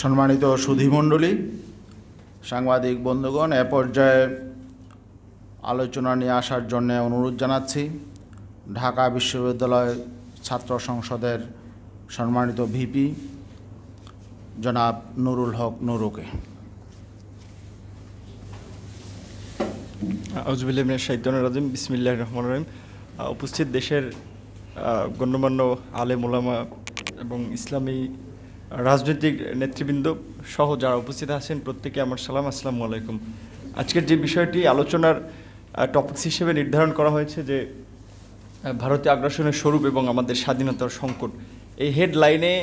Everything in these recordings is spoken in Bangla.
সম্মানিত সুধীমণ্ডলী, সাংবাদিক বন্ধুগণ, এ পর্যায়ে আলোচনা নিয়ে আসার জন্য অনুরোধ জানাচ্ছি ঢাকা বিশ্ববিদ্যালয় ছাত্র সংসদের সম্মানিত ভিপি জনাব নুরুল হক নুরুকে। আউযুবিল্লাহি মিনাশ শাইতানির রাজিম। বিসমিল্লাহির রহমানির রহিম। উপস্থিত দেশের গণ্যমান্য আলেম ওলামা এবং ইসলামী রাজনৈতিক নেতৃবৃন্দ সহ যারা উপস্থিত আছেন প্রত্যেকে আমার সালাম, আসসালামু আলাইকুম। আজকের যে বিষয়টি আলোচনার টপিকস হিসেবে নির্ধারণ করা হয়েছে যে ভারতীয় আগ্রাসনের স্বরূপ এবং আমাদের স্বাধীনতার সংকট, এই হেডলাইনে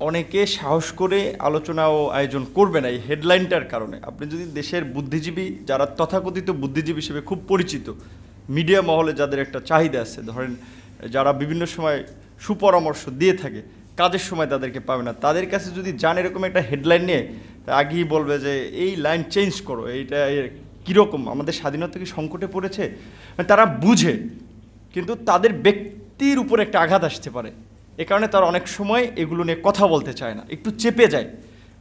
অনেকে সাহস করে আলোচনা ও আয়োজন করবে না এই হেডলাইনটার কারণে। আপনি যদি দেশের বুদ্ধিজীবী যারা তথাকথিত বুদ্ধিজীবী হিসেবে খুব পরিচিত, মিডিয়া মহলে যাদের একটা চাহিদা আছে, ধরেন যারা বিভিন্ন সময় সুপরামর্শ দিয়ে থাকে, কাজের সময় তাদেরকে পাবে না, তাদের কাছে যদি যান এরকম একটা হেডলাইন নিয়ে, আগেই বলবে যে এই লাইন চেঞ্জ করো, এইটা কীরকম, আমাদের স্বাধীনতা কি সংকটে পড়েছে। তারা বুঝে, কিন্তু তাদের ব্যক্তির উপর একটা আঘাত আসতে পারে, এ কারণে তারা অনেক সময় এগুলো নিয়ে কথা বলতে চায় না, একটু চেপে যায়,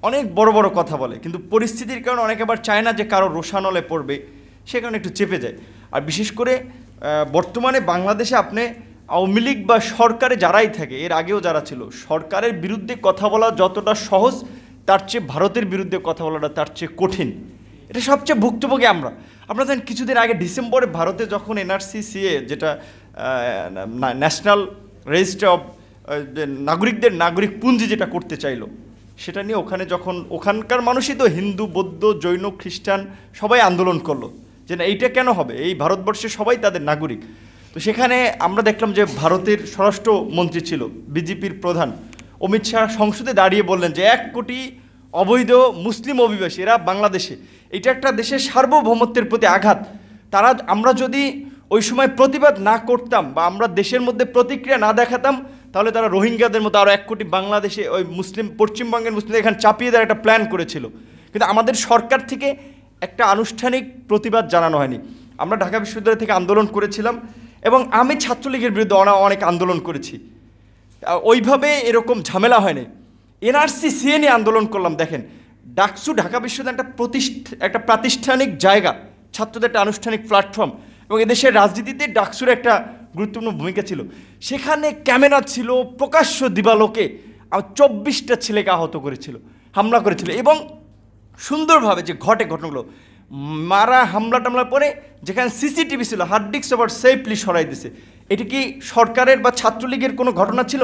অনেক বড় বড় কথা বলে, কিন্তু পরিস্থিতির কারণে অনেকে আবার চায় না যে কারো রোষানলে পড়বে, সে কারণে একটু চেপে যায়। আর বিশেষ করে বর্তমানে বাংলাদেশে আপনি আওয়ামী লীগ বা সরকারে যারাই থাকে, এর আগেও যারা ছিল, সরকারের বিরুদ্ধে কথা বলা যতটা সহজ, তার চেয়ে ভারতের বিরুদ্ধে কথা বলাটা তার চেয়ে কঠিন। এটা সবচেয়ে ভুক্তভোগী আমরা। আপনারা জানেন কিছুদিন আগে ডিসেম্বরে ভারতে যখন এনআরসি সিএ, যেটা ন্যাশনাল রেজিস্টার অফ নাগরিকদের নাগরিক পুঞ্জি যেটা করতে চাইলো, সেটা নিয়ে ওখানে যখন ওখানকার মানুষই তো হিন্দু, বৌদ্ধ, জৈন, খ্রিস্টান সবাই আন্দোলন করলো যে না এইটা কেন হবে, এই ভারতবর্ষে সবাই তাদের নাগরিক। তো সেখানে আমরা দেখলাম যে ভারতের স্বরাষ্ট্রমন্ত্রী ছিল, বিজেপির প্রধান অমিত শাহ, সংসদে দাঁড়িয়ে বললেন যে 1 কোটি অবৈধ মুসলিম অভিবাসী এরা বাংলাদেশে, এটা একটা দেশের সার্বভৌমত্বের প্রতি আঘাত। আমরা যদি ওই সময় প্রতিবাদ না করতাম বা আমরা দেশের মধ্যে প্রতিক্রিয়া না দেখাতাম, তাহলে তারা রোহিঙ্গাদের মতো আরও 1 কোটি বাংলাদেশে ওই মুসলিম, পশ্চিমবঙ্গের মুসলিমদের এখানে চাপিয়ে দেওয়ার একটা প্ল্যান করেছিল। কিন্তু আমাদের সরকার থেকে একটা আনুষ্ঠানিক প্রতিবাদ জানানো হয়নি। আমরা ঢাকা বিশ্ববিদ্যালয় থেকে আন্দোলন করেছিলাম এবং আমি ছাত্রলীগের বিরুদ্ধে অনেক আন্দোলন করেছি, ওইভাবে এরকম ঝামেলা হয়নি। এনআরসি সিএ নিয়ে আন্দোলন করলাম। দেখেন, ডাকসু ঢাকা বিশ্ববিদ্যালয় একটা প্রাতিষ্ঠানিক জায়গা, ছাত্রদের একটা আনুষ্ঠানিক প্ল্যাটফর্ম, এবং এদেশের রাজনীতিতে ডাকসুর একটা গুরুত্বপূর্ণ ভূমিকা ছিল। সেখানে ক্যামেরা ছিল, প্রকাশ্য দিবালোকে 24টা ছেলেকে আহত করেছিল, হামলা করেছিল, এবং সুন্দরভাবে যে ঘটনাগুলো, মারা হামলা টামলার পরে যেখানে সিসিটিভি ছিল, হার্ড ডিস্ক আবার সেফলি সরাই দিছে। এটা কি সরকারের বা ছাত্রলীগের কোনো ঘটনা ছিল?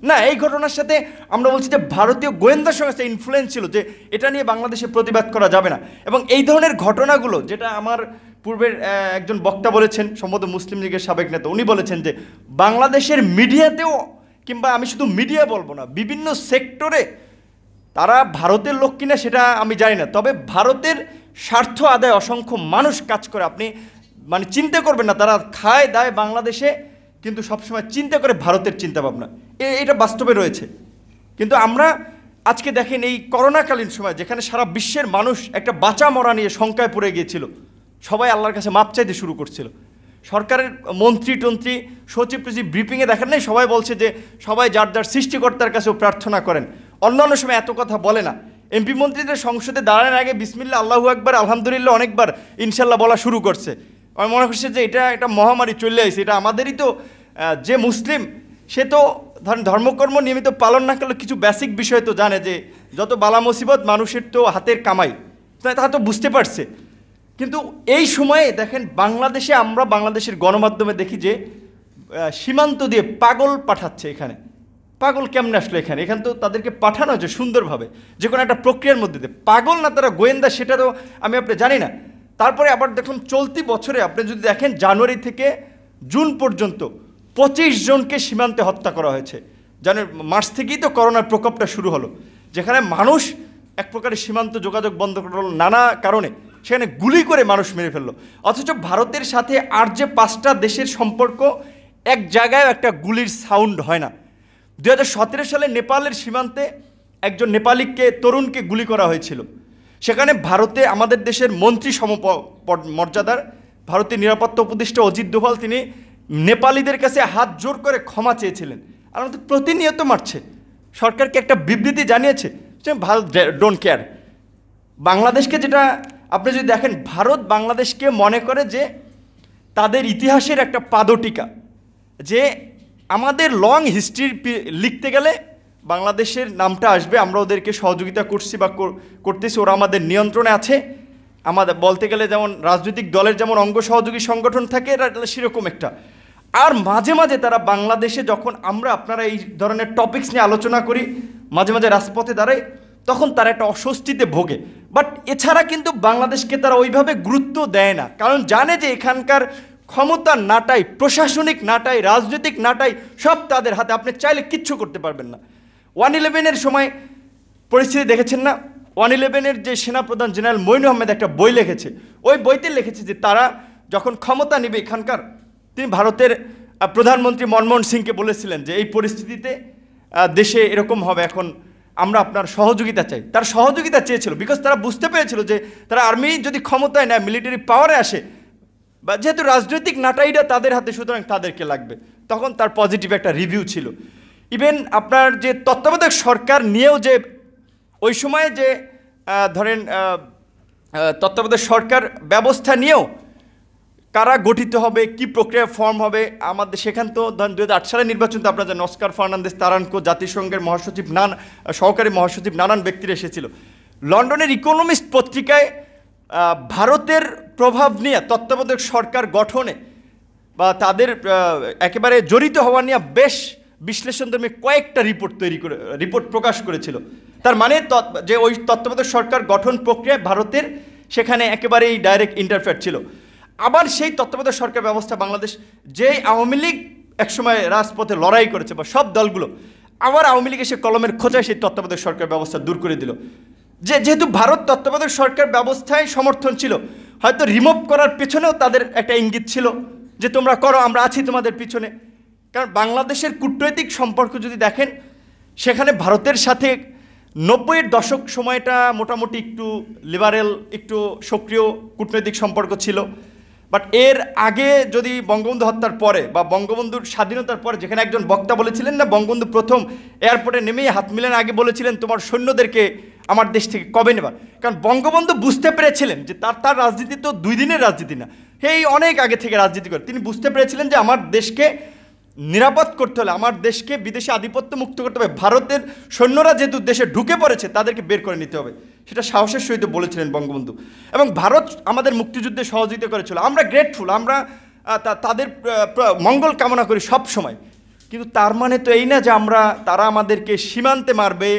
না, এই ঘটনার সাথে আমরা বলছি যে ভারতীয় গোয়েন্দা সংস্থা ইনফ্লুয়েন্স ছিল যে এটা নিয়ে বাংলাদেশে প্রতিবাদ করা যাবে না। এবং এই ধরনের ঘটনাগুলো, যেটা আমার পূর্বের একজন বক্তা বলেছেন, সম্ভবত মুসলিম লীগের সাবেক নেতা, উনি বলেছেন যে বাংলাদেশের মিডিয়াতেও, কিংবা আমি শুধু মিডিয়া বলবো না, বিভিন্ন সেক্টরে তারা ভারতের লোক কিনা সেটা আমি জানি না, তবে ভারতের স্বার্থ আদায় অসংখ্য মানুষ কাজ করে। আপনি মানে চিন্তা করবেন না, তারা খায় দায় বাংলাদেশে, কিন্তু সবসময় চিন্তা করে ভারতের চিন্তাভাবনা, এটা বাস্তবে রয়েছে। কিন্তু আমরা আজকে দেখেন এই করোনাকালীন সময়, যেখানে সারা বিশ্বের মানুষ একটা বাঁচা মরা নিয়ে শঙ্কায় পড়ে গিয়েছিল, সবাই আল্লাহর কাছে মাপ চাইতে শুরু করছিল। সরকারের মন্ত্রী টন্ত্রী, সচিব টচিব ব্রিফিংয়ে দেখেন নাই, সবাই বলছে যে সবাই যার যার সৃষ্টিকর্তার কাছেও প্রার্থনা করেন। অন্যান্য সময় এত কথা বলে না। এমপি মন্ত্রীদের সংসদে দাঁড়ানোর আগে বিসমিল্লাহ, আল্লাহু আকবার, আলহামদুলিল্লাহ অনেকবার ইনশাল্লাহ বলা শুরু করছে। আমি মনে করছি যে এটা একটা মহামারী চলে আসছে, এটা আমাদেরই তো, যে মুসলিম সে তো ধরেন ধর্মকর্ম নিয়মিত পালন না করলে কিছু বেসিক বিষয় তো জানে, যে যত বালা মুসিবত মানুষের তো হাতের কামাই, তা তো বুঝতে পারছে। কিন্তু এই সময়ে দেখেন বাংলাদেশে, আমরা বাংলাদেশের গণমাধ্যমে দেখি যে সীমান্ত দিয়ে পাগল পাঠাচ্ছে। এখানে পাগল কেমনে আসলো এখানে তো তাদেরকে পাঠানো হয়েছে সুন্দরভাবে, যে কোনো একটা প্রক্রিয়ার মধ্যে দিয়ে। পাগল না তারা গোয়েন্দা, সেটা তো আপনি জানি না। তারপরে আবার দেখুন চলতি বছরে আপনি যদি দেখেন জানুয়ারি থেকে জুন পর্যন্ত 25 জনকে সীমান্তে হত্যা করা হয়েছে। জানুয়ারি মার্চ থেকেই তো করোনার প্রকোপটা শুরু হলো, যেখানে মানুষ এক প্রকারের সীমান্ত যোগাযোগ বন্ধ করল নানা কারণে, সেখানে গুলি করে মানুষ মেরে ফেললো। অথচ ভারতের সাথে আর যে 5টা দেশের সম্পর্ক, এক জায়গায় একটা গুলির সাউন্ড হয় না। 2017 সালে নেপালের সীমান্তে একজন নেপালিকে, তরুণকে গুলি করা হয়েছিল। সেখানে ভারতে আমাদের দেশের মন্ত্রী মর্যাদার ভারতের নিরাপত্তা উপদেষ্টা অজিত দোভাল, তিনি নেপালিদের কাছে হাত জোর করে ক্ষমা চেয়েছিলেন। আর আমাদের প্রতিনিয়ত মারছে। সরকারকে একটা বিবৃতি জানিয়েছে, ভারত ডোন্ট কেয়ার। বাংলাদেশকে যেটা আপনি যদি দেখেন, ভারত বাংলাদেশকে মনে করে যে তাদের ইতিহাসের একটা পাদটিকা, যে আমাদের লং হিস্ট্রি লিখতে গেলে বাংলাদেশের নামটা আসবে, আমরা ওদেরকে সহযোগিতা করছি বা করতেছি, ওরা আমাদের নিয়ন্ত্রণে আছে। আমাদের বলতে গেলে যেমন রাজনৈতিক দলের যেমন অঙ্গ সহযোগী সংগঠন থাকে, এরা সেরকম একটা। আর মাঝে মাঝে তারা বাংলাদেশে যখন আপনারা এই ধরনের টপিকস নিয়ে আলোচনা করি, মাঝে মাঝে রাজপথে দাঁড়াই, তখন তারা একটা অস্বস্তিতে ভোগে। বাট এছাড়া কিন্তু বাংলাদেশকে তারা ওইভাবে গুরুত্ব দেয় না, কারণ জানে যে এখানকার ক্ষমতার নাটাই, প্রশাসনিক নাটাই, রাজনৈতিক নাটাই সব তাদের হাতে, আপনি চাইলে কিচ্ছু করতে পারবেন না। 1/11-এর সময় পরিস্থিতি দেখেছেন না? 1/11-এর যে সেনাপ্রধান জেনারেল মঈন আহমেদ একটা বই লিখেছে, ওই বইতে লিখেছে যে তারা যখন ক্ষমতা নেবে এখানকার, তিনি ভারতের প্রধানমন্ত্রী মনমোহন সিংকে বলেছিলেন যে এই পরিস্থিতিতে দেশে এরকম হবে, এখন আমরা আপনার সহযোগিতা চাই। তার সহযোগিতা চেয়েছিল, বিকজ তারা বুঝতে পেরেছিল যে তারা আর্মি যদি ক্ষমতায় নেয়, মিলিটারি পাওয়ারে আসে, বা যেহেতু রাজনৈতিক নাটাইটা তাদের হাতে, সুতরাং তাদেরকে লাগবে। তখন তার পজিটিভ একটা রিভিউ ছিল। ইভেন আপনার যে তত্ত্বাবধায়ক সরকার নিয়েও যে ওই সময়ে যে ধরেন তত্ত্বাবধায়ক সরকার ব্যবস্থা নিয়েও কারা গঠিত হবে, কি প্রক্রিয়া ফর্ম হবে, আমাদের সেখান তো ধরেন 2008 সালের নির্বাচন তো আপনারা জানেন, অস্কার ফার্নান্দেস তারানকো, জাতিসংঘের মহাসচিব, সহকারী মহাসচিব, নানান ব্যক্তিরা এসেছিল। লন্ডনের ইকোনমিস্ট পত্রিকায় ভারতের প্রভাব নিয়ে তত্ত্বাবধায়ক সরকার গঠনে বা তাদের একেবারে জড়িত হওয়া নিয়ে বেশ বিশ্লেষণধর্মী কয়েকটা রিপোর্ট প্রকাশ করেছিল। তার মানে যে ওই তত্ত্বাবধায়ক সরকার গঠন প্রক্রিয়ায় ভারতের সেখানে একেবারেই ডাইরেক্ট ইন্টারফেয়ার ছিল। আবার সেই তত্ত্বাবধায়ক সরকার ব্যবস্থা বাংলাদেশ, যে আওয়ামী লীগ একসময় রাজপথে লড়াই করেছে বা সব দলগুলো, আবার আওয়ামী লীগ এসে কলমের খোঁজায় সেই তত্ত্বাবধায়ক সরকার ব্যবস্থা দূর করে দিল। যেহেতু ভারত তত্ত্বাবধায়ক সরকার ব্যবস্থায় সমর্থন ছিল, হয়তো রিমুভ করার পেছনেও তাদের একটা ইঙ্গিত ছিল যে তোমরা করো, আমরা আছি তোমাদের পিছনে। কারণ বাংলাদেশের কূটনৈতিক সম্পর্ক যদি দেখেন, সেখানে ভারতের সাথে 90-এর দশক সময়টা মোটামুটি একটু লিবারেল, একটু সক্রিয় কূটনৈতিক সম্পর্ক ছিল। বাট এর আগে যদি বঙ্গবন্ধু হত্যার পরে বা বঙ্গবন্ধুর স্বাধীনতার পরে, যেখানে একজন বক্তা বলেছিলেন না, বঙ্গবন্ধু প্রথম এয়ারপোর্টে নেমেই হাত মিলানোর আগে বলেছিলেন তোমার সৈন্যদেরকে আমার দেশ থেকে কবে নেবা। কারণ বঙ্গবন্ধু বুঝতে পেরেছিলেন যে তার রাজনীতি তো 2 দিনের রাজনীতি না, এই অনেক আগে থেকে রাজনীতি করে তিনি বুঝতে পেরেছিলেন যে আমার দেশকে নিরাপদ করতে হলে, আমার দেশকে বিদেশি আধিপত্য মুক্ত করতে হবে, ভারতের সৈন্যরা যেহেতু দেশে ঢুকে পড়েছে তাদেরকে বের করে নিতে হবে। সেটা সাহসের সহিত বলেছিলেন বঙ্গবন্ধু। এবং ভারত আমাদের মুক্তিযুদ্ধে সহযোগিতা করেছিল, আমরা গ্রেটফুল, আমরা তাদের মঙ্গল কামনা করি সব সময়। কিন্তু তার মানে তো এই না যে তারা আমাদেরকে সীমান্তে মারবে,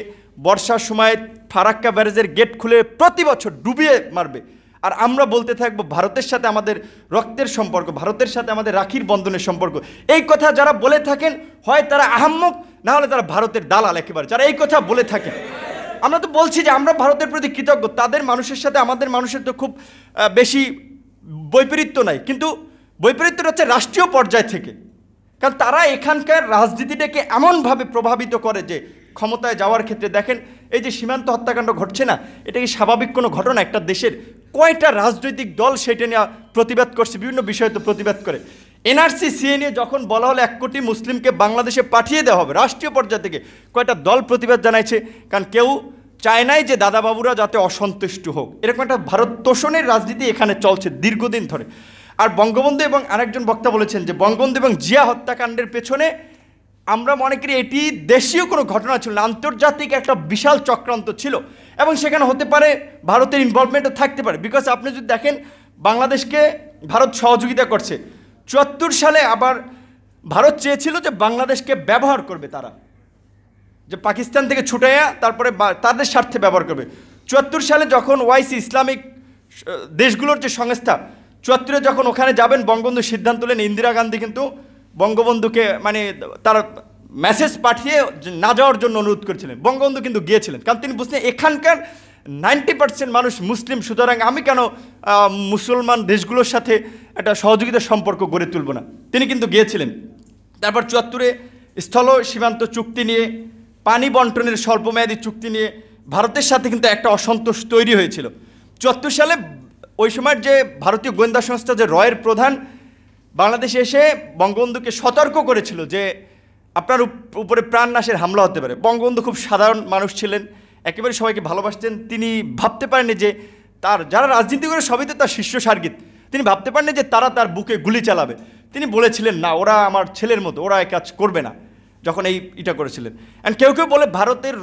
বর্ষার সময় ফারাক্কা ব্যারেজের গেট খুলে প্রতি বছর ডুবিয়ে মারবে, আর আমরা বলতে থাকবো ভারতের সাথে আমাদের রক্তের সম্পর্ক, ভারতের সাথে আমাদের রাখির বন্ধনের সম্পর্ক। এই কথা যারা বলে থাকেন, হয় তারা আহাম্মক, না হলে তারা ভারতের দালাল একেবারে, যারা এই কথা বলে থাকেন। আমরা তো বলছি যে আমরা ভারতের প্রতি কৃতজ্ঞ, তাদের মানুষের সাথে আমাদের মানুষের তো খুব বেশি বৈপরীত্য নাই, কিন্তু বৈপরীত্যটা হচ্ছে রাষ্ট্রীয় পর্যায় থেকে। কারণ তারা এখানকার রাজনীতিটাকে এমনভাবে প্রভাবিত করে যে ক্ষমতায় যাওয়ার ক্ষেত্রে দেখেন, এই যে সীমান্ত হত্যাকাণ্ড ঘটছে না, এটা কি স্বাভাবিক কোনো ঘটনা? একটা দেশের কয়টা রাজনৈতিক দল সেটা নিয়ে প্রতিবাদ করছে, বিভিন্ন বিষয়ে তো প্রতিবাদ করে। এনআরসি সিএ নিয়ে যখন বলা হলো 1 কোটি মুসলিমকে বাংলাদেশে পাঠিয়ে দেওয়া হবে, রাষ্ট্রীয় পর্যায় থেকে কয়টা দল প্রতিবাদ জানাইছে? কারণ কেউ চায় নাই যে দাদাবাবুরা যাতে অসন্তুষ্ট হোক, এরকম একটা ভারত তোষণের রাজনীতি এখানে চলছে দীর্ঘদিন ধরে। আর বঙ্গবন্ধু এবং আরেকজন বক্তা বলেছেন যে বঙ্গবন্ধু এবং জিয়া হত্যাকাণ্ডের পেছনে আমরা মনে করি এটি দেশীয় কোনো ঘটনা ছিল না, আন্তর্জাতিক একটা বিশাল চক্রান্ত ছিল, এবং সেখানে হতে পারে ভারতের ইনভলভমেন্টও থাকতে পারে। বিকজ আপনি যদি দেখেন, বাংলাদেশকে ভারত সহযোগিতা করছে 74 সালে, আবার ভারত চেয়েছিল যে বাংলাদেশকে ব্যবহার করবে, তারা যে পাকিস্তান থেকে ছুটাইয়া তারপরে তাদের স্বার্থে ব্যবহার করবে। 74 সালে যখন ওআইসি, ইসলামিক দেশগুলোর যে সংস্থা, 74-এ যখন ওখানে যাবেন, বঙ্গবন্ধু সিদ্ধান্ত নেন, ইন্দিরা গান্ধী কিন্তু বঙ্গবন্ধুকে মানে তার মেসেজ পাঠিয়ে না যাওয়ার জন্য অনুরোধ করেছিলেন। বঙ্গবন্ধু কিন্তু গিয়েছিলেন, কারণ তিনি বুঝলেন এখানকার 90% মানুষ মুসলিম, সুতরাং আমি কেন মুসলমান দেশগুলোর সাথে একটা সহযোগিতার সম্পর্ক গড়ে তুলব না। তিনি কিন্তু গিয়েছিলেন। তারপর 74-এ স্থল সীমান্ত চুক্তি নিয়ে, পানি বন্টনের স্বল্পমেয়াদী চুক্তি নিয়ে ভারতের সাথে কিন্তু একটা অসন্তোষ তৈরি হয়েছিল। 74 সালে ওই সময়ের যে ভারতীয় গোয়েন্দা সংস্থা, যে রয়ের প্রধান, বাংলাদেশে এসে বঙ্গবন্ধুকে সতর্ক করেছিল যে আপনার উপরে প্রাণনাশের হামলা হতে পারে। বঙ্গবন্ধু খুব সাধারণ মানুষ ছিলেন, একেবারে সবাইকে ভালোবাসতেন। তিনি ভাবতে পারেননি যে তার যারা রাজনীতি করে সবই তো তার শিষ্য সার্গিত, তিনি ভাবতে পারেননি যে তারা তার বুকে গুলি চালাবে। তিনি বলেছিলেন না, ওরা আমার ছেলের মতো, ওরা এই কাজ করবে না, যখন এটা করেছিলেন। অ্যান্ড কেউ কেউ বলে ভারতের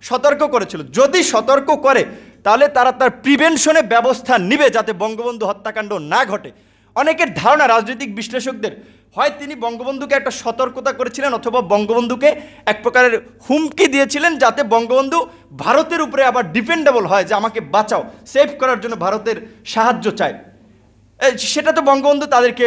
সতর্ক করেছিল, যদি সতর্ক করে তাহলে তারা তার প্রিভেনশনে ব্যবস্থা নিবে যাতে বঙ্গবন্ধু হত্যাকাণ্ড না ঘটে। অনেকের ধারণা, রাজনৈতিক বিশ্লেষকদের, হয় তিনি বঙ্গবন্ধুকে একটা সতর্কতা করেছিলেন অথবা বঙ্গবন্ধুকে এক প্রকারের হুমকি দিয়েছিলেন যাতে বঙ্গবন্ধু ভারতের উপরে আবার ডিপেন্ডেবল হয়, যে আমাকে বাঁচাও, সেভ করার জন্য ভারতের সাহায্য চায়। সেটা তো বঙ্গবন্ধু তাদেরকে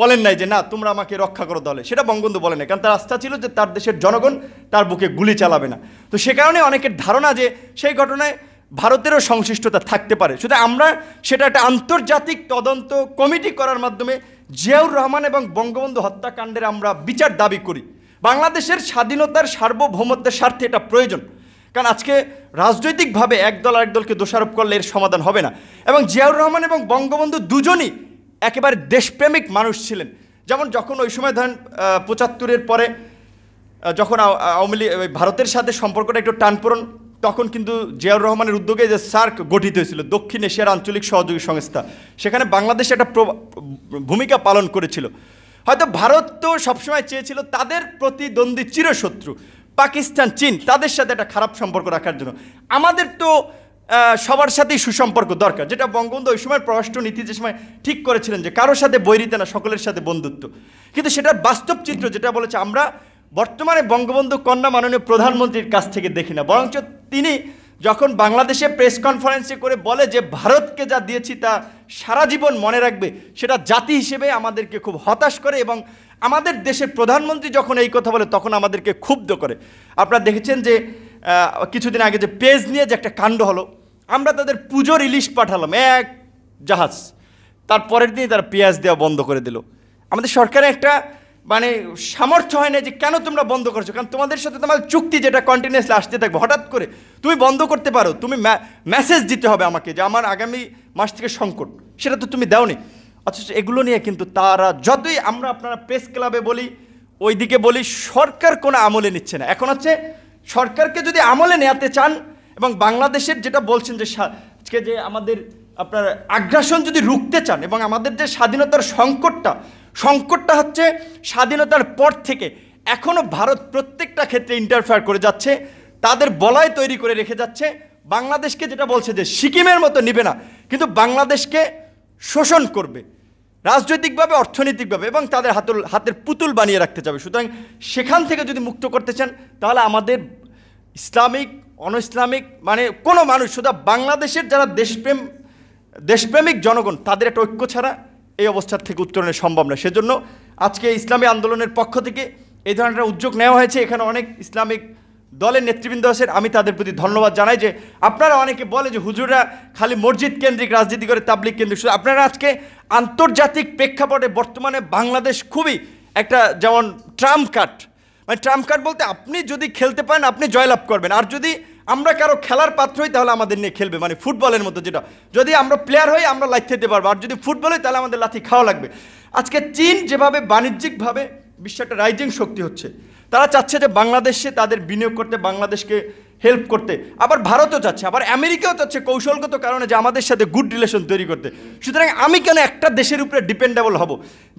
বলেন নাই যে না তোমরা আমাকে রক্ষা করো দলে, সেটা বঙ্গবন্ধু বলেন নাই, কারণ তার আস্থা ছিল যে তার দেশের জনগণ তার বুকে গুলি চালাবে না। তো সে কারণে অনেকের ধারণা যে সেই ঘটনায় ভারতেরও সংশ্লিষ্টতা থাকতে পারে। শুধু আমরা সেটা একটা আন্তর্জাতিক তদন্ত কমিটি করার মাধ্যমে জিয়াউর রহমান এবং বঙ্গবন্ধু হত্যাকাণ্ডের আমরা বিচার দাবি করি। বাংলাদেশের স্বাধীনতার সার্বভৌমত্বের স্বার্থে এটা প্রয়োজন, কারণ আজকে রাজনৈতিকভাবে একদল আরেকদলকে দোষারোপ করলে এর সমাধান হবে না। এবং জিয়াউর রহমান এবং বঙ্গবন্ধু দুজনই একেবারে দেশপ্রেমিক মানুষ ছিলেন। যেমন যখন ওই সময় ধরেন ৭৫-এর পরে যখন আওয়ামী লীগ ভারতের সাথে সম্পর্কটা একটু টানপোড়েন, তখন কিন্তু জিয়াউর রহমানের উদ্যোগে যে সার্ক গঠিত হয়েছিল, দক্ষিণ এশিয়ার আঞ্চলিক সহযোগী সংস্থা, সেখানে বাংলাদেশ একটা ভূমিকা পালন করেছিল। হয়তো ভারত তো সবসময় চেয়েছিল তাদের প্রতিদ্বন্দ্বী চিরশত্রু পাকিস্তান, চীন, তাদের সাথে একটা খারাপ সম্পর্ক রাখার জন্য। আমাদের তো সবার সাথেই সুসম্পর্ক দরকার, যেটা বঙ্গবন্ধু ওই সময় পররাষ্ট্র নীতি যে সময় ঠিক করেছিলেন যে কারোর সাথে বৈরিতা না, সকলের সাথে বন্ধুত্ব। কিন্তু সেটার বাস্তব চিত্র যেটা বলেছে আমরা বর্তমানে বঙ্গবন্ধু কন্যা মাননীয় প্রধানমন্ত্রীর কাছ থেকে দেখি না, বরঞ্চ তিনি যখন বাংলাদেশে প্রেস কনফারেন্সে করে বলে যে ভারতকে যা দিয়েছি তা সারা জীবন মনে রাখবে, সেটা জাতি হিসেবে আমাদেরকে খুব হতাশ করে। এবং আমাদের দেশের প্রধানমন্ত্রী যখন এই কথা বলে তখন আমাদেরকে ক্ষুব্ধ করে। আপনারা দেখেছেন যে কিছুদিন আগে যে পেজ নিয়ে যে একটা কাণ্ড হলো, আমরা তাদের পুজোর ইলিশ পাঠালাম এক জাহাজ, তার পরের দিনই তারা পেঁয়াজ দেওয়া বন্ধ করে দিল। আমাদের সরকারের একটা মানে সামর্থ্য হয় না যে কেন তোমরা বন্ধ করছো, কারণ তোমাদের সাথে তোমাদের চুক্তি যেটা কন্টিনিউয়াসলি আসতে থাকবে, হঠাৎ করে তুমি বন্ধ করতে পারো, তুমি মেসেজ দিতে হবে আমাকে যে আমার আগামী মাস থেকে সংকট, সেটা তো তুমি দাওনি। অথচ এগুলো নিয়ে কিন্তু তারা যতই আমরা আপনারা প্রেস ক্লাবে বলি, ওইদিকে বলি, সরকার কোনো আমলে নিচ্ছে না। এখন হচ্ছে সরকারকে যদি আমলে নেওয়াতে চান এবং বাংলাদেশের যেটা বলছেন যে আজকে যে আমাদের আপনার আগ্রাসন যদি রুখতে চান এবং আমাদের যে স্বাধীনতার সংকটটা হচ্ছে স্বাধীনতার পর থেকে এখনও ভারত প্রত্যেকটা ক্ষেত্রে ইন্টারফেয়ার করে যাচ্ছে, তাদের বলয় তৈরি করে রেখে যাচ্ছে। বাংলাদেশকে যেটা বলছে যে সিকিমের মতো নিবে না, কিন্তু বাংলাদেশকে শোষণ করবে রাজনৈতিকভাবে, অর্থনৈতিকভাবে, এবং তাদের হাতের পুতুল বানিয়ে রাখতে চাবে। সুতরাং সেখান থেকে যদি মুক্ত করতে চান তাহলে আমাদের ইসলামিক, অন ইসলামিক মানে কোনো মানুষ, শুধু বাংলাদেশের যারা দেশপ্রেমিক জনগণ, তাদের একটা ঐক্য ছাড়া এই অবস্থার থেকে উত্তরণের সম্ভব না। সেজন্য আজকে ইসলামী আন্দোলনের পক্ষ থেকে এই ধরনের উদ্যোগ নেওয়া হয়েছে। এখানে অনেক ইসলামিক দলের নেতৃবৃন্দ আছেন, আমি তাদের প্রতি ধন্যবাদ জানাই। যে আপনারা অনেকে বলে যে হুজুররা খালি মসজিদ কেন্দ্রিক রাজনীতি করে, তাবলিগ কেন্দ্রিক, আপনারা আজকে আন্তর্জাতিক প্রেক্ষাপটে বর্তমানে বাংলাদেশ খুবই একটা যেমন ট্রাম্প কার্ড, মানে ট্রাম্প কার্ড বলতে আপনি যদি খেলতে পারেন আপনি জয়লাভ করবেন, আর যদি আমরা কারো খেলার পাত্র হই তাহলে আমাদের নিয়ে খেলবে, মানে ফুটবলের মতো, যেটা যদি আমরা প্লেয়ার হই আমরা লাথি দিতে পারবো, আর যদি ফুটবল হই তাহলে আমাদের লাথি খাওয়া লাগবে। আজকে চীন যেভাবে বাণিজ্যিকভাবে বিশ্ব একটা রাইজিং শক্তি হচ্ছে, তারা চাচ্ছে যে বাংলাদেশে তাদের বিনিয়োগ করতে, বাংলাদেশকে হেল্প করতে, আবার ভারতও চাচ্ছে, আবার আমেরিকাও চাচ্ছে কৌশলগত কারণে যে আমাদের সাথে গুড রিলেশন তৈরি করতে। সুতরাং আমি কেন একটা দেশের উপরে ডিপেন্ডেবল হব?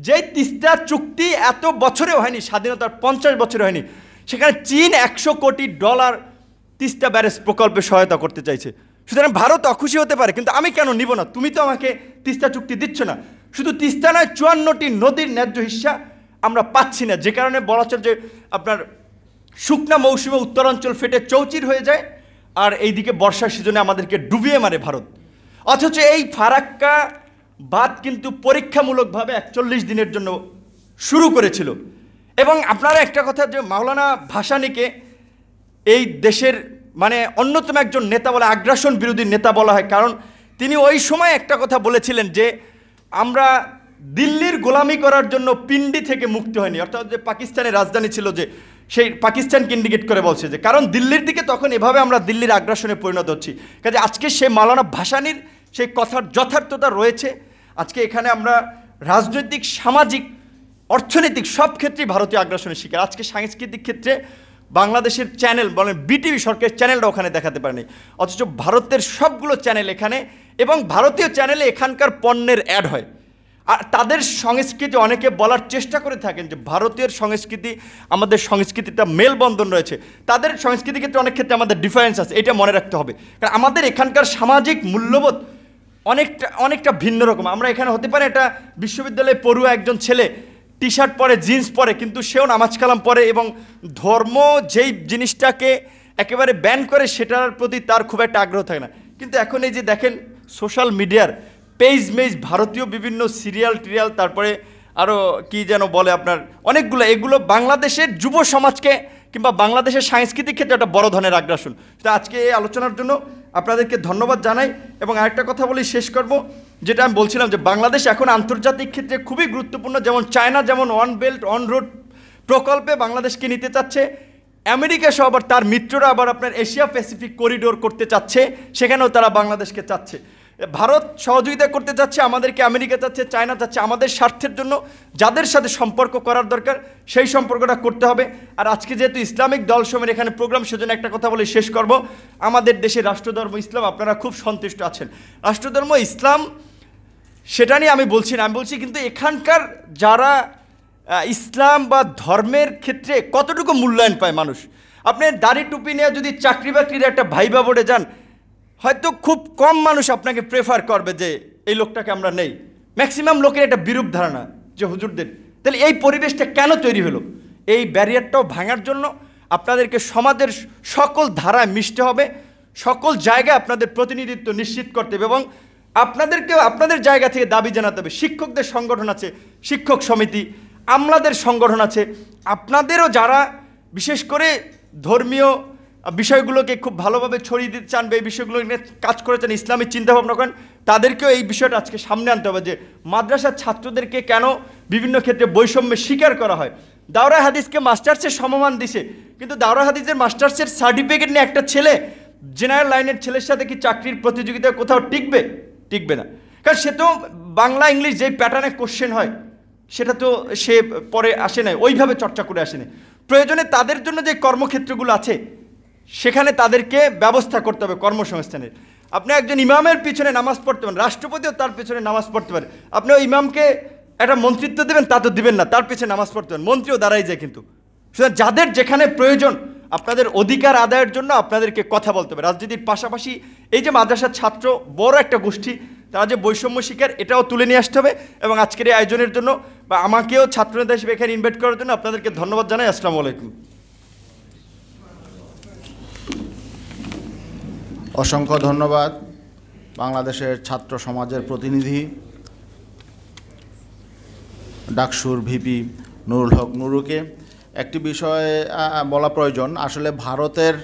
যেই তিস্তা চুক্তি এত বছরেও হয়নি, স্বাধীনতার 50 বছরে হয়নি, সেখানে চীন $100 কোটি তিস্তা ব্যারেজ প্রকল্পে সহায়তা করতে চাইছে। সুতরাং ভারত অখুশি হতে পারে, কিন্তু আমি কেন নিব না? তুমি তো আমাকে তিস্তা চুক্তি দিচ্ছ না। শুধু তিস্তা নয়, 54টি নদীর ন্যায্য হিস্সা আমরা পাচ্ছি না, যে কারণে বলা হচ্ছে যে আপনার শুকনা মৌসুমে উত্তরাঞ্চল ফেটে চৌচির হয়ে যায়, আর এইদিকে বর্ষার সিজনে আমাদেরকে ডুবিয়ে মারে ভারত। অথচ এই ফারাক্কা বাঁধ কিন্তু পরীক্ষামূলকভাবে 41 দিনের জন্য শুরু করেছিল। এবং আপনারা একটা কথা, যে মাওলানা ভাসানীকে এই দেশের মানে অন্যতম একজন নেতা বলে, আগ্রাসন বিরোধী নেতা বলা হয়, কারণ তিনি ওই সময় একটা কথা বলেছিলেন যে আমরা দিল্লির গোলামি করার জন্য পিন্ডি থেকে মুক্তি হয়নি, অর্থাৎ যে পাকিস্তানের রাজধানী ছিল, যে সেই পাকিস্তানকে ইন্ডিকেট করে বলছে যে কারণ দিল্লির দিকে তখন এভাবে আমরা দিল্লির আগ্রাসনে পরিণত হচ্ছি। কাজে আজকে সেই মাওলানা ভাসানীর সেই কথার যথার্থতা রয়েছে। আজকে এখানে আমরা রাজনৈতিক, সামাজিক, অর্থনৈতিক সব ক্ষেত্রেই ভারতীয় আগ্রাসনের শিকার। আজকে সাংস্কৃতিক ক্ষেত্রে বাংলাদেশের চ্যানেল বলেন বিটিভি সরকারের চ্যানেলটা ওখানে দেখাতে পারেনি, অথচ ভারতের সবগুলো চ্যানেল এখানে, এবং ভারতীয় চ্যানেলে এখানকার পণ্যের অ্যাড হয়। আর তাদের সংস্কৃতি অনেকে বলার চেষ্টা করে থাকেন যে ভারতীয় সংস্কৃতি আমাদের সংস্কৃতিটা মেলবন্ধন রয়েছে, তাদের সংস্কৃতির ক্ষেত্রে অনেক ক্ষেত্রে আমাদের ডিফারেন্স আছে, এটা মনে রাখতে হবে। কারণ আমাদের এখানকার সামাজিক মূল্যবোধ অনেকটা ভিন্ন রকম। আমরা এখানে হতে পারে একটা বিশ্ববিদ্যালয়ে পড়ুয়া একজন ছেলে টি শার্ট পরে, জিন্স পরে, কিন্তু সেও নামাজ কালাম পরে এবং ধর্ম যেই জিনিসটাকে একেবারে ব্যান করে সেটার প্রতি তার খুব একটা আগ্রহ থাকে না। কিন্তু এখন এই যে দেখেন সোশ্যাল মিডিয়ার পেজ মেজ ভারতীয় বিভিন্ন সিরিয়াল টিরিয়াল, তারপরে আরও কি যেন বলে আপনার অনেকগুলো, এগুলো বাংলাদেশের যুব সমাজকে কিংবা বাংলাদেশের সাংস্কৃতিক ক্ষেত্রে একটা বড় ধরনের আগ্রাসন। তো আজকে এই আলোচনার জন্য আপনাদেরকে ধন্যবাদ জানাই। এবং আরেকটা কথা বলি শেষ করব, যেটা আমি বলছিলাম যে বাংলাদেশ এখন আন্তর্জাতিক ক্ষেত্রে খুবই গুরুত্বপূর্ণ। যেমন চায়না যেমন ওয়ান বেল্ট ওয়ান রোড প্রকল্পে বাংলাদেশকে নিতে চাচ্ছে, আমেরিকা সহ আবার তার মিত্ররা আবার আপনার এশিয়া প্যাসিফিক করিডোর করতে চাচ্ছে, সেখানেও তারা বাংলাদেশকে চাচ্ছে। ভারত সহযোগিতা করতে চাচ্ছে, আমাদেরকে আমেরিকা চাচ্ছে, চায়না চাচ্ছে। আমাদের স্বার্থের জন্য যাদের সাথে সম্পর্ক করার দরকার সেই সম্পর্কটা করতে হবে। আর আজকে যেহেতু ইসলামিক দল সময়ের এখানে প্রোগ্রাম, সেজন্য একটা কথা বলে শেষ করব। আমাদের দেশে রাষ্ট্রধর্ম ইসলাম, আপনারা খুব সন্তুষ্ট আছেন, রাষ্ট্রধর্ম ইসলাম, সেটা নিয়ে আমি বলছি না, আমি বলছি কিন্তু এখানকার যারা ইসলাম বা ধর্মের ক্ষেত্রে কতটুকু মূল্যায়ন পায় মানুষ। আপনি দাড়ি টুপি নিয়ে যদি চাকরি বাকরির একটা ভাইবা বোর্ডে যান, হয়তো খুব কম মানুষ আপনাকে প্রেফার করবে যে এই লোকটাকে আমরা নেই। ম্যাক্সিমাম লোকের একটা বিরূপ ধারণা যে হুজুরদের। তাহলে এই পরিবেশটা কেন তৈরি হলো? এই ব্যারিয়ারটাও ভাঙার জন্য আপনাদেরকে সমাজের সকল ধারায় মিশতে হবে, সকল জায়গায় আপনাদের প্রতিনিধিত্ব নিশ্চিত করতে হবে, এবং আপনাদেরকেও আপনাদের জায়গা থেকে দাবি জানাতে হবে। শিক্ষকদের সংগঠন আছে, শিক্ষক সমিতি, আমলাদের সংগঠন আছে, আপনাদেরও যারা বিশেষ করে ধর্মীয় বিষয়গুলোকে খুব ভালোভাবে ছড়িয়ে দিতে চান বা এই বিষয়গুলো নিয়ে কাজ করেছেন, ইসলামিক চিন্তাভাবনা করেন, তাদেরকেও এই বিষয়টা আজকে সামনে আনতে হবে যে মাদ্রাসার ছাত্রদেরকে কেন বিভিন্ন ক্ষেত্রে বৈষম্যের শিকার করা হয়। দাওরা হাদিসকে মাস্টার্সের সমমান দিছে, কিন্তু দাওরা হাদিসের মাস্টার্সের সার্টিফিকেট নিয়ে একটা ছেলে জেনারেল লাইনের ছেলের সাথে কি চাকরির প্রতিযোগিতায় কোথাও টিকবে না। কারণ সে তো বাংলা ইংলিশ যেই প্যাটার্নে কোশ্চেন হয় সেটা তো সে পরে আসে নাই, ওইভাবে চর্চা করে আসে নাই। প্রয়োজনে তাদের জন্য যে কর্মক্ষেত্রগুলো আছে সেখানে তাদেরকে ব্যবস্থা করতে হবে কর্মসংস্থানের। আপনি একজন ইমামের পিছনে নামাজ পড়তে পারেন, রাষ্ট্রপতিও তার পিছনে নামাজ পড়তে পারে। আপনি ওই ইমামকে একটা মন্ত্রিত্ব দেবেন, তা তো দিবেন না, তার পিছনে নামাজ পড়তে পারেন, মন্ত্রীও দাঁড়াই যায়। কিন্তু সুতরাং যাদের যেখানে প্রয়োজন আপনাদের অধিকার আদায়ের জন্য আপনাদেরকে কথা বলতে হবে। রাজনীতির পাশাপাশি এই যে মাদ্রাসার ছাত্র বড় একটা গোষ্ঠী, তারা যে বৈষম্য শিকার, এটাও তুলে নিয়ে আসতে হবে। এবং আজকের এই আয়োজনের জন্য বা আমাকেও ছাত্রনেতা হিসেবে এখানে ইনভাইট করার জন্য আপনাদেরকে ধন্যবাদ জানাই। আসসালামু আলাইকুম। অসংখ্য ধন্যবাদ বাংলাদেশের ছাত্র সমাজের প্রতিনিধি ডাকসুর ভিপি নুরুল হক নুরুকে। একটি বিষয়ে বলা প্রয়োজন, আসলে ভারতের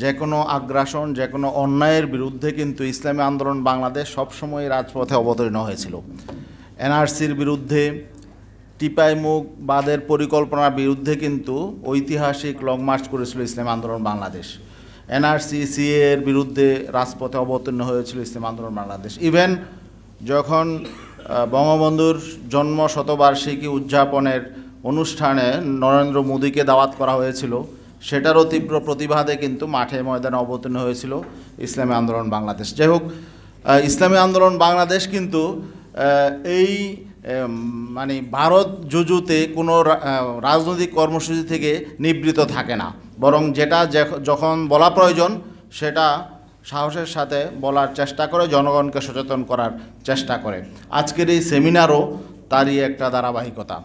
যে কোনো আগ্রাসন, যে কোনো অন্যায়ের বিরুদ্ধে কিন্তু ইসলামী আন্দোলন বাংলাদেশ সবসময় রাজপথে অবতীর্ণ হয়েছিল। এনআরসির বিরুদ্ধে, টিপাইমুখ বাদের পরিকল্পনার বিরুদ্ধে কিন্তু ঐতিহাসিক লং মার্চ করেছিল ইসলামী আন্দোলন বাংলাদেশ। এনআরসি সিএ এর বিরুদ্ধে রাজপথে অবতীর্ণ হয়েছিল ইসলামী আন্দোলন বাংলাদেশ। ইভেন যখন বঙ্গবন্ধুর জন্ম শতবার্ষিকী উদযাপনের অনুষ্ঠানে নরেন্দ্র মোদীকে দাওয়াত করা হয়েছিল, সেটারও তীব্র প্রতিবাদে কিন্তু মাঠে ময়দানে অবতীর্ণ হয়েছিল ইসলামী আন্দোলন বাংলাদেশ। যাই হোক, ইসলামী আন্দোলন বাংলাদেশ কিন্তু এই মানে ভারত জুজুতে কোনো রাজনৈতিক কর্মসূচি থেকে নিবৃত থাকে না, বরং যেটা যখন বলা প্রয়োজন সেটা সাহসের সাথে বলার চেষ্টা করে, জনগণকে সচেতন করার চেষ্টা করে। আজকের এই সেমিনারও তারই একটা ধারাবাহিকতা।